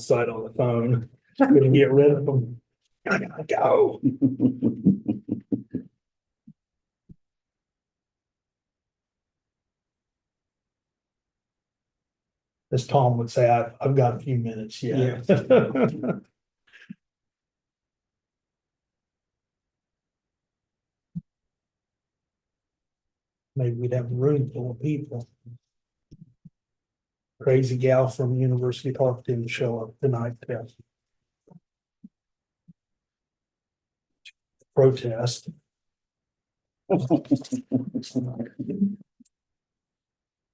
outside on the phone. Couldn't get rid of them. I gotta go. As Tom would say, I've got a few minutes yet. Maybe we'd have a room full of people. Crazy gal from University Park didn't show up tonight to protest.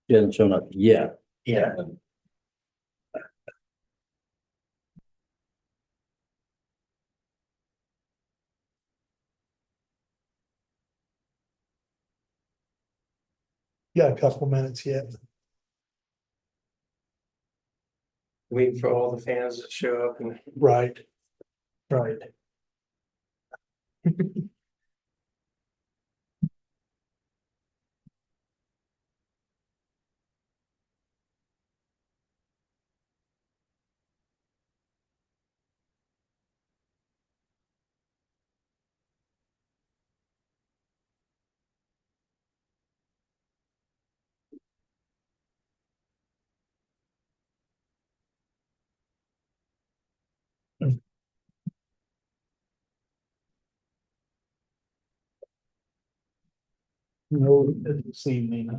She hasn't shown up yet. Yeah. Got a couple minutes yet. Waiting for all the fans to show up and Right. Right. No, this evening,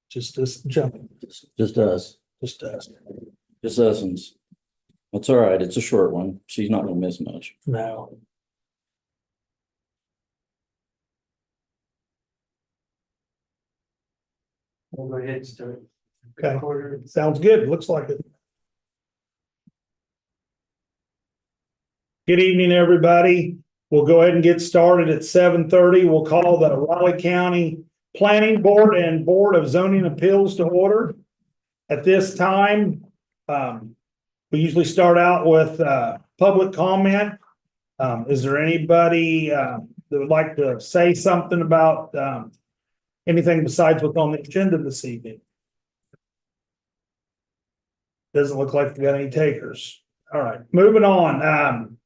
just this jumping, Just us, just us. just us, and it's all right. It's a short one. She's not gonna miss much. No. we'll go ahead and start. Okay, Quarter. sounds good. Looks like it. Good evening, everybody. We'll go ahead and get started at 7:30. We'll call the Raleigh County Planning Board and Board of Zoning Appeals to order. At this time, we usually start out with public comment. Is there anybody that would like to say something about anything besides what's on the agenda this evening? Doesn't look like we got any takers. All right, moving on.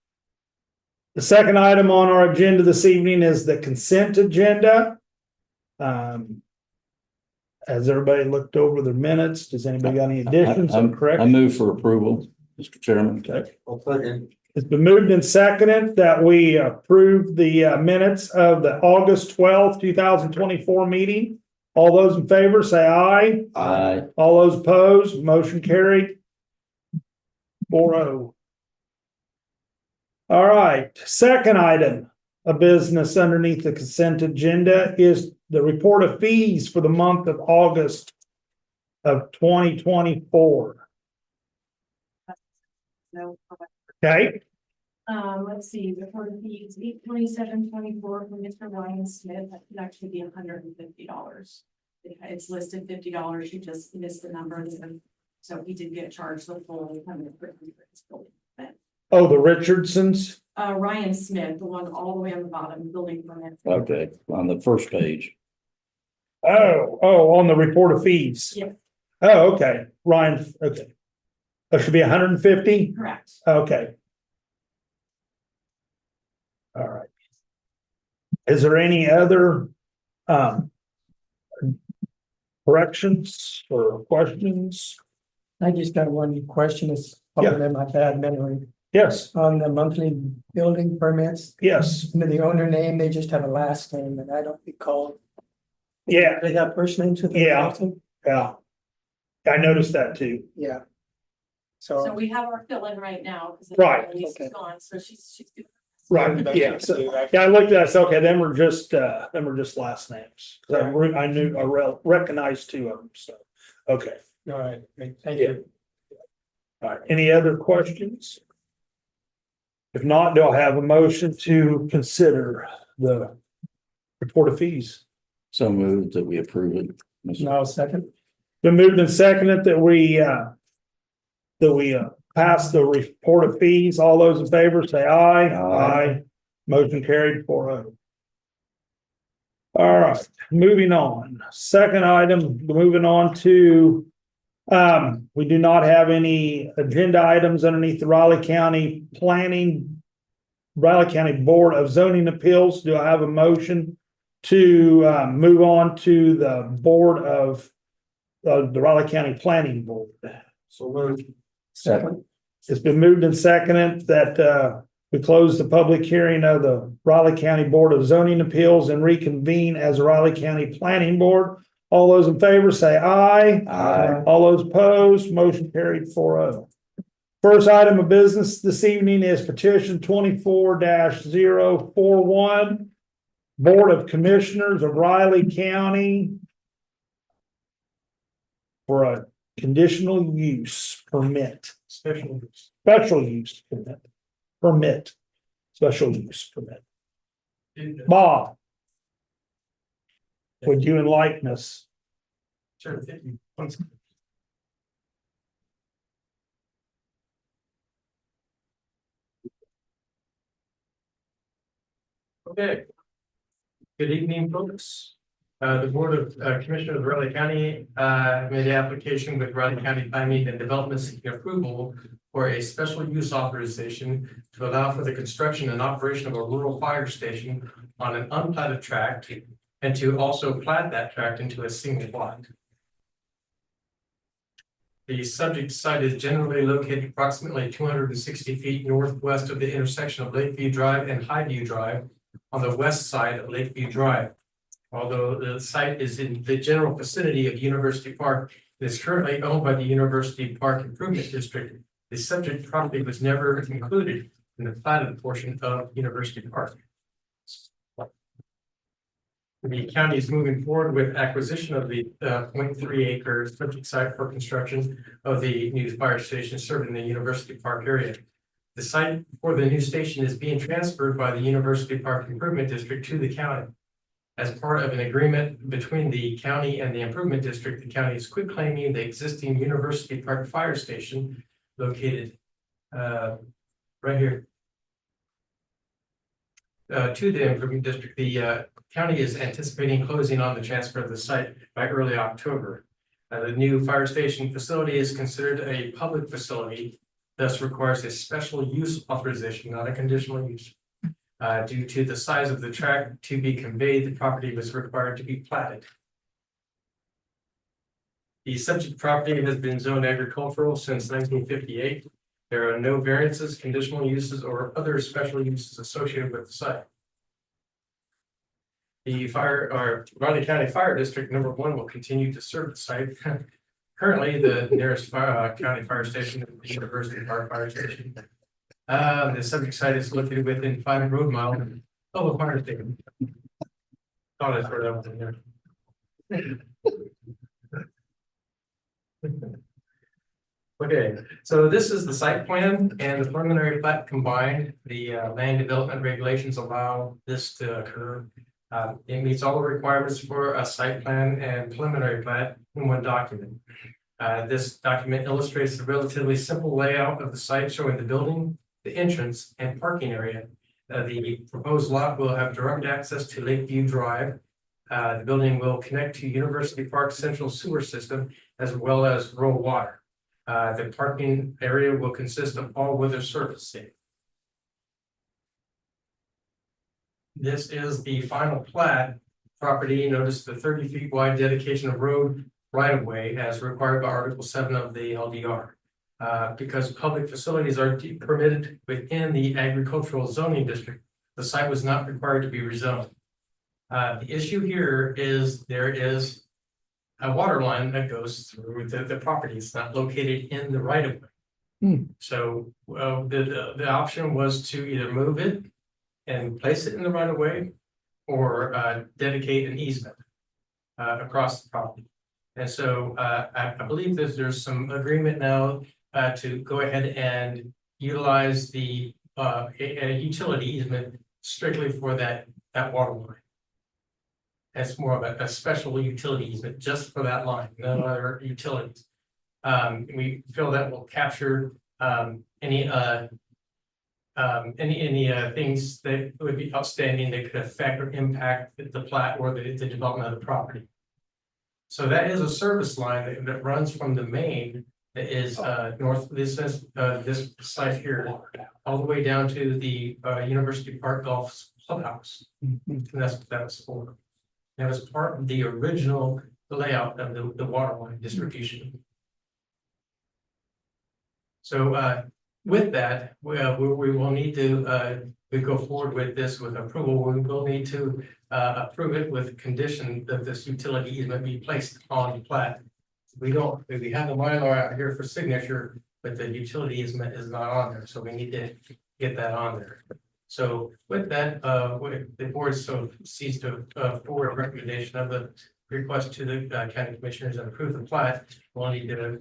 The second item on our agenda this evening is the consent agenda. Has everybody looked over their minutes? Does anybody got any additions or I corrections? move for approval, Mr. Chairman. Okay. I'll put in. It's been moved and seconded that we approve the minutes of the August 12th, 2024 meeting. All those in favor say aye. Aye. All those opposed, motion carried. 4-0. All right, second item of business underneath the consent agenda is the report of fees for the month of August of 2024. No. Okay, Let's see, report of fees, 827.24 from Mr. Ryan Smith, that could actually be $150. It's listed $50, you just missed the number, so he did get charged the full $150. oh, the Richardsons, Ryan Smith, the one all the way on the bottom, building permit. Okay, on the first page. on the report of fees. Yeah. Oh, okay, Ryan, okay. That should be 150? Correct. Okay. All right. Is there any other corrections or questions? I just got one question, it's Yeah. probably my bad memory, Yes, on the monthly building permits, yes, under the owner name, they just have a last name, and I don't recall. yeah, They have first names with them Yeah. also? yeah. I noticed that too. Yeah. So So, we have our fill-in right now. because Right, Lisa's okay. gone, so she's doing. Right, yeah, so, yeah, I looked at that, so, okay, them were just last names. 'Cause I knew, recognized two of them, so, okay, all right, great, thank Yeah. you. all right, any other questions? If not, do I have a motion to consider the report of fees? So moved that we approve it. Mr. Now, second, Been moved and seconded that we pass the report of fees. All those in favor say aye. Aye. Motion carried 4-0. All right, moving on. Second item, moving on to We do not have any agenda items underneath the Riley County Board of Zoning Appeals. Do I have a motion to move on to the Board of the Riley County Planning Board? So moved. Second. It's been moved and seconded that we close the public hearing of the Riley County Board of Zoning Appeals and reconvene as the Riley County Planning Board. All those in favor say aye. Aye. All those opposed, motion carried 4-0. First item of business this evening is petition 24-041. Board of Commissioners of Riley County for a conditional use permit. Special use permit. Special use permit. Bob, would you enlighten us? Sure, thank you. Okay. Good evening, folks. The Board of Commissioners of Riley County made an application with Riley County Planning and Development seeking approval for a special use authorization to allow for the construction and operation of a rural fire station on an unplatted tract and to also plat that tract into a single lot. The subject site is generally located approximately 260 feet northwest of the intersection of Lakeview Drive and Highview Drive on the west side of Lakeview Drive. Although the site is in the general vicinity of University Park, it is currently owned by the University Park Improvement District. The subject property was never included in the platted portion of University Park. The county is moving forward with acquisition of the 0.3 acre subject site for construction of the new fire station serving the University Park area. The site for the new station is being transferred by the University Park Improvement District to the county. As part of an agreement between the county and the improvement district, the county is quitclaiming the existing University Park Fire Station located right here. To the improvement district, the county is anticipating closing on the transfer of the site by early October. The new fire station facility is considered a public facility, thus requires a special use authorization, not a conditional use. Due to the size of the tract to be conveyed, the property was required to be platted. The subject property has been zoned agricultural since 1958. There are no variances, conditional uses, or other special uses associated with the site. The Riley County Fire District number 1 will continue to serve the site. Currently, the nearest county fire station is the University Park Fire Station. The subject site is located within 5 road miles of a fire station. Thought I threw that one in there. Okay, so this is the site plan and the preliminary plat combined. The land development regulations allow this to occur. It meets all the requirements for a site plan and preliminary plat in one document. This document illustrates the relatively simple layout of the site, showing the building, the entrance, and parking area. The proposed lot will have direct access to Lakeview Drive. The building will connect to University Park Central Sewer System as well as rural water. The parking area will consist of all-weather surfacing. This is the final plat property. Notice the 30 feet wide dedication of road right-of-way as required by Article 7 of the LDR. Because public facilities are permitted within the agricultural zoning district, the site was not required to be rezoned. The issue here is there is a water line that goes through the property. It's not located in the right of way. So the option was to either move it and place it in the right of way or dedicate an easement across the property. And so I believe that there's some agreement now to go ahead and utilize the a utility easement strictly for that water line. It's more of a special utility easement just for that line, no other utilities. We feel that will capture any things that would be outstanding that could affect or impact the plat or the development of the property. So that is a service line that runs from the main that is north, this is this site here, all the way down to the University Park Golf Clubhouse. And that's what that was for. That was part of the original layout of the water line distribution. So with that, we will need to we go forward with this with approval. We will need to approve it with condition that this utility easement be placed on the plat. We don't, we have the Mylar out here for signature, but the utility easement is not on there, so we need to get that on there. So with that, the board so sees to forward recommendation of the request to the county commissioners and approve the plat. We'll need to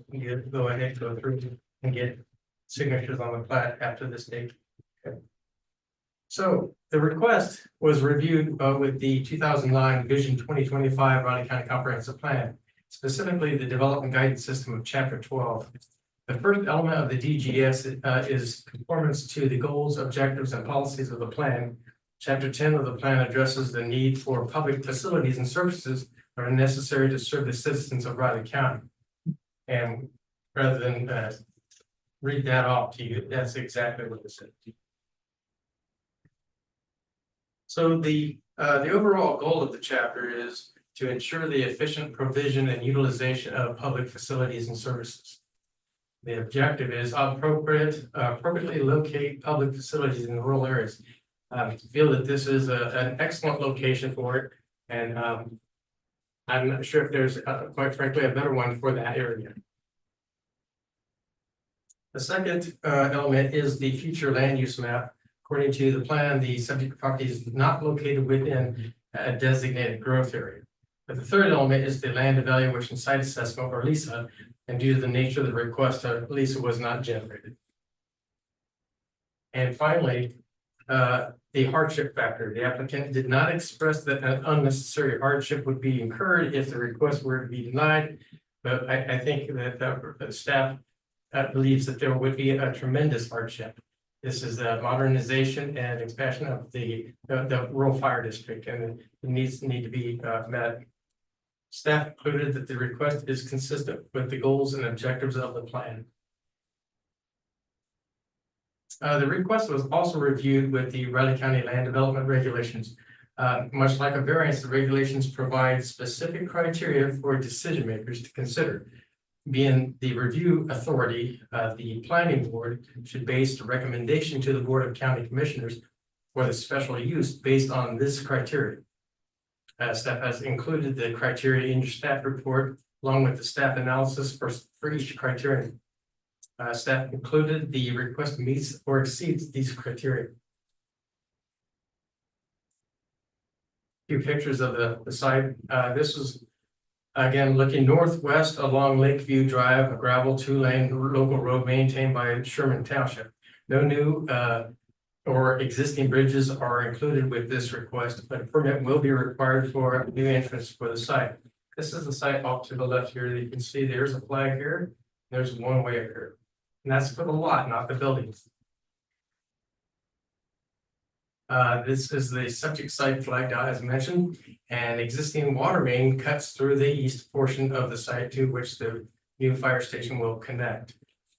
go ahead and go through and get signatures on the plat after this date. Okay. So the request was reviewed with the 2009 Vision 2025 Raleigh County Comprehensive Plan, specifically the Development Guidance System of Chapter 12. The first element of the DGS is conformance to the goals, objectives, and policies of the plan. Chapter 10 of the plan addresses the need for public facilities and services that are necessary to serve the citizens of Riley County. And rather than read that off to you, that's exactly what it said. So the overall goal of the chapter is to ensure the efficient provision and utilization of public facilities and services. The objective is appropriately locate public facilities in rural areas. Feel that this is an excellent location for it, and I'm not sure if there's quite frankly a better one for that area. The second element is the future land use map. According to the plan, the subject property is not located within a designated growth area. But the third element is the land evaluation site assessment, or LESA, and due to the nature of the request, LESA was not generated. And finally, the hardship factor. The applicant did not express that an unnecessary hardship would be incurred if the request were to be denied. But I think that the staff believes that there would be a tremendous hardship. This is the modernization and expansion of the rural fire district, and it needs to be met. Staff concluded that the request is consistent with the goals and objectives of the plan. The request was also reviewed with the Riley County Land Development Regulations. Much like a variance, the regulations provide specific criteria for decision makers to consider. Being the review authority, the planning board should base the recommendation to the Board of County Commissioners for the special use based on this criteria. Staff has included the criteria in your staff report, along with the staff analysis for each criterion. Staff concluded the request meets or exceeds these criteria. Few pictures of the site. This is again looking northwest along Lakeview Drive, a gravel 2-lane local road maintained by Sherman Township. No new or existing bridges are included with this request, but a permit will be required for a new entrance for the site. This is the site off to the left here. You can see there's a flag here. There's one way up here. And that's for the lot, not the buildings. This is the subject site flagged out as mentioned, and existing water main cuts through the east portion of the site to which the new fire station will connect.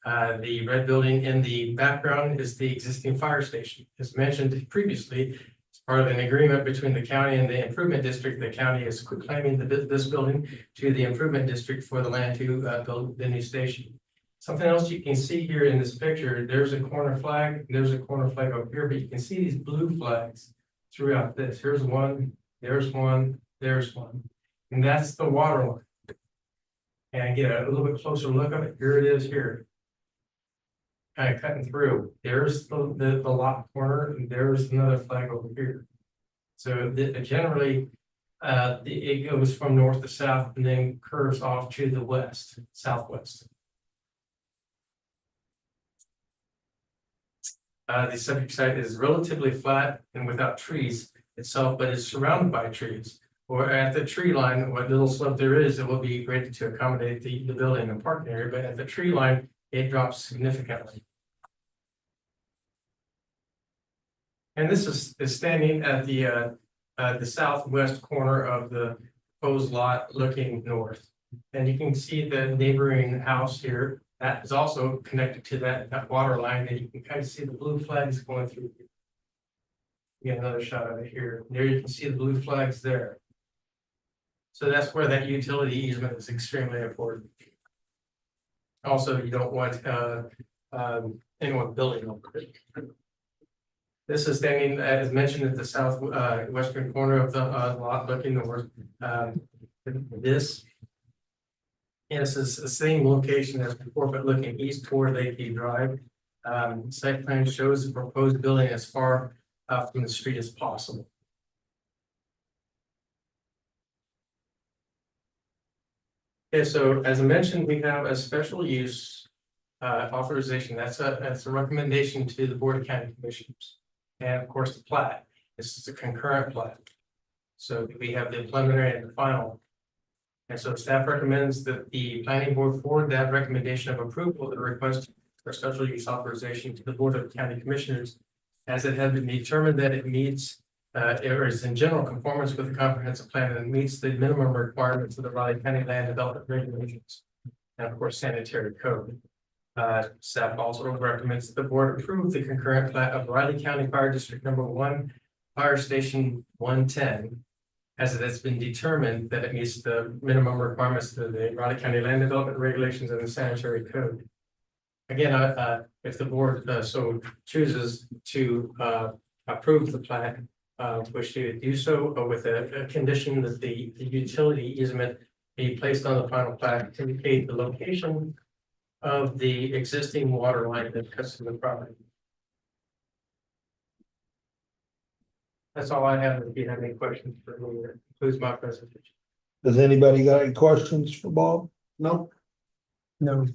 The red building in the background is the existing fire station. As mentioned previously, as part of an agreement between the county and the improvement district, the county is claiming this building to the improvement district for the land to build the new station. Something else you can see here in this picture, there's a corner flag, there's a corner flag over here, but you can see these blue flags throughout this. Here's one, there's one, there's one. And that's the water line. And get a little bit closer look at it. Here it is here. Kind of cutting through. There's the lot corner, and there's another flag over here. So generally, it goes from north to south and then curves off to the west, southwest. The subject site is relatively flat and without trees itself, but is surrounded by trees. Or at the tree line, what little slope there is, it will be graded to accommodate the building and parking area, but at the tree line, it drops significantly. And this is standing at the southwest corner of the proposed lot looking north. And you can see the neighboring house here, that is also connected to that water line, and you can kind of see the blue flags going through. Get another shot of it here. There you can see the blue flags there. So that's where that utility easement is extremely important. Also, you don't want anyone building over it. This is standing, as mentioned, at the south western corner of the lot looking north. This is the same location as before, but looking east toward Lakeview Drive. Site plan shows the proposed building as far from the street as possible. Okay, so as I mentioned, we have a special use authorization. That's a recommendation to the Board of County Commissioners. And of course, the plat. This is a concurrent plat. So we have the preliminary and the final. And so staff recommends that the planning board forward that recommendation of approval of the request for special use authorization to the Board of County Commissioners, as it has been determined that it meets or is in general conformance with the comprehensive plan and meets the minimum requirements of the Raleigh County Land Development Regulations and of course sanitary code. Staff also recommends that the board approve the concurrent plat of Riley County Fire District Number 1, Fire Station 110, as it has been determined that it meets the minimum requirements of the Raleigh County Land Development Regulations and the sanitary code. Again, if the board so chooses to approve the plat, wish to do so with a condition that the utility easement be placed on the final plat to indicate the location of the existing water line that cuts through the property. That's all I have. If you have any questions for me, that concludes my presentation. Does anybody got any questions for Bob? No. No.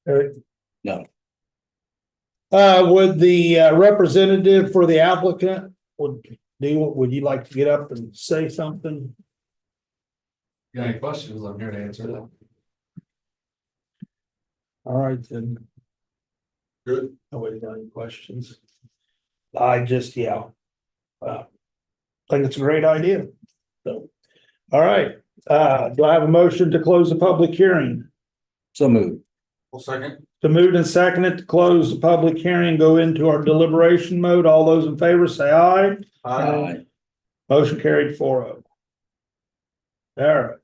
Eric? No. Would the representative for the applicant, would you like to get up and say something? Got any questions? I'm here to answer them. All right, then. Good. Nobody got any questions? I just, yeah. Think it's a great idea. So, all right, do I have a motion to close the public hearing? So moved. Well, second. To move and second it to close the public hearing, go into our deliberation mode. All those in favor say aye. Aye. Motion carried 4-0. All right.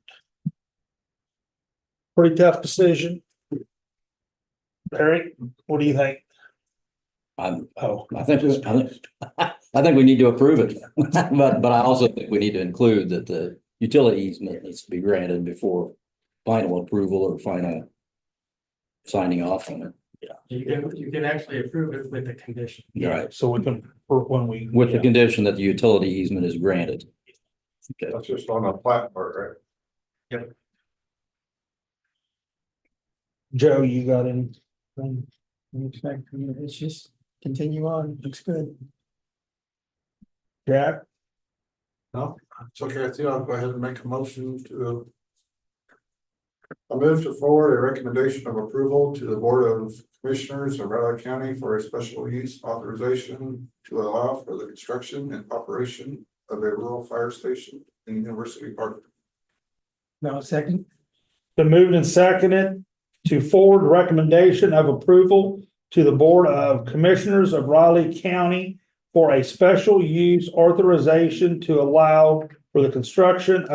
Pretty tough decision. Eric, what do you think? I think we need to approve it, but I also think we need to include that the utility easement needs to be granted before final approval or final signing off on it. You can actually approve it with the condition. Right. So we can, when we. With the condition that the utility easement is granted. Okay. That's just on a plat part, right? Joe, you got anything? It's just continue on, looks good. Jack? No, it's okay. I think I'll go ahead and make a motion to. I move to forward a recommendation of approval to the Board of Commissioners of Riley County for a special use authorization to allow for the construction and operation of a rural fire station in University Park. Now, second, The moved and seconded to forward recommendation of approval to the Board of Commissioners of Raleigh County for a special use authorization to allow for the construction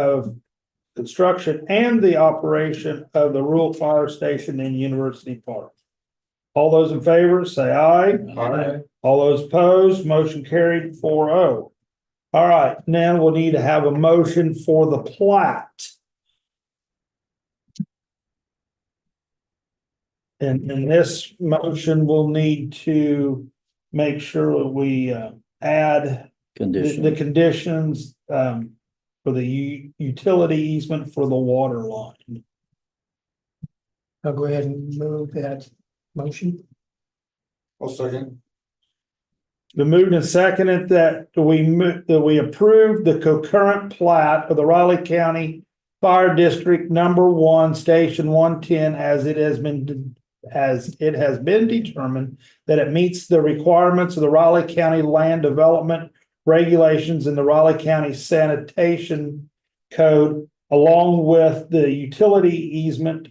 and the operation of the rural fire station in University Park. All those in favor, say aye. Aye. All those opposed, motion carried 4-0. All right, now we'll need to have a motion for the plat. And in this motion, we'll need to make sure that we add the Condition. conditions for the utility easement for the water line. I'll go ahead and move that motion. I'll second. The moved and seconded that we approve the concurrent plat of the Raleigh County Fire District Number 1, Station 110, as it has been determined that it meets the requirements of the Raleigh County Land Development regulations in the Raleigh County Sanitation Code, along with the utility easement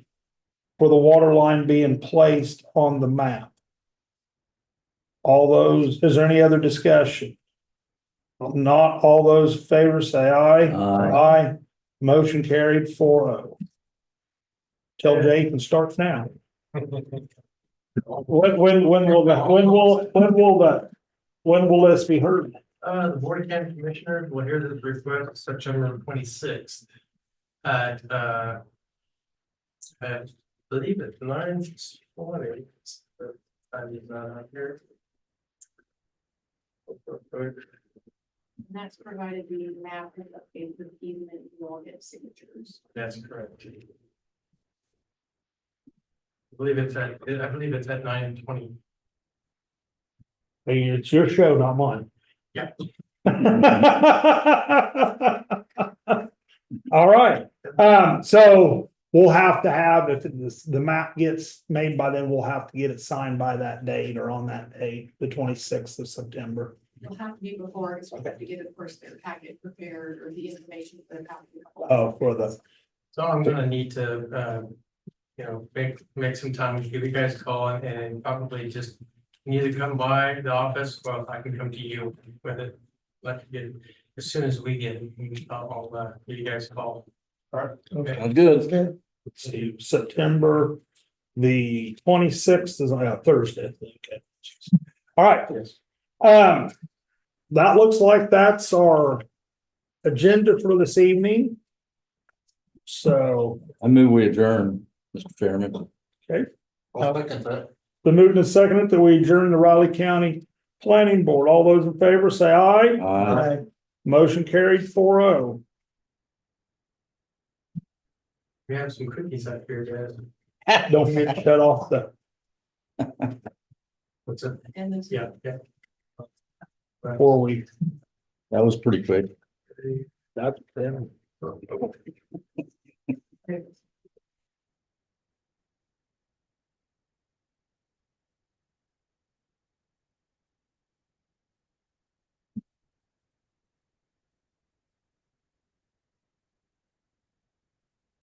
for the water line being placed on the map. All those, is there any other discussion? Not all those in favor say aye. Aye. Motion carried 4-0. Tell Jay he can start now. When will this be heard? The Board of County Commissioners will hear this request September 26th. I believe it's 9:20. Time is not out here. And that's provided the map and update for the easement, you all get signatures. That's correct. I believe it's at 9:20. Hey, it's your show, not mine. Yeah. All right, so we'll have to have, if the map gets made by then, we'll have to get it signed by that date or on that date, the 26th of September. You'll have to be before, because we have to get, of course, their packet prepared or the information for the copy. Oh, for the, So I'm gonna need to, make some time, give you guys a call and probably just either come by the office, or if I can come to you with it. Let you get, as soon as we get it, I'll give you guys a call. Okay. Sounds good. let's see, September the 26th is on Thursday, I think. Okay. All right, Yes. that looks like that's our agenda for this evening. So I move we adjourn, Mr. Chairman. I'll second that. the movement is seconded that we adjourn the Raleigh County Planning Board. All those in favor say aye. Aye. Motion carried 4-0. We have some cookies out here, guys. Don't forget to shut off the, What's it? And this. Yeah. before we, That was pretty quick. that's them.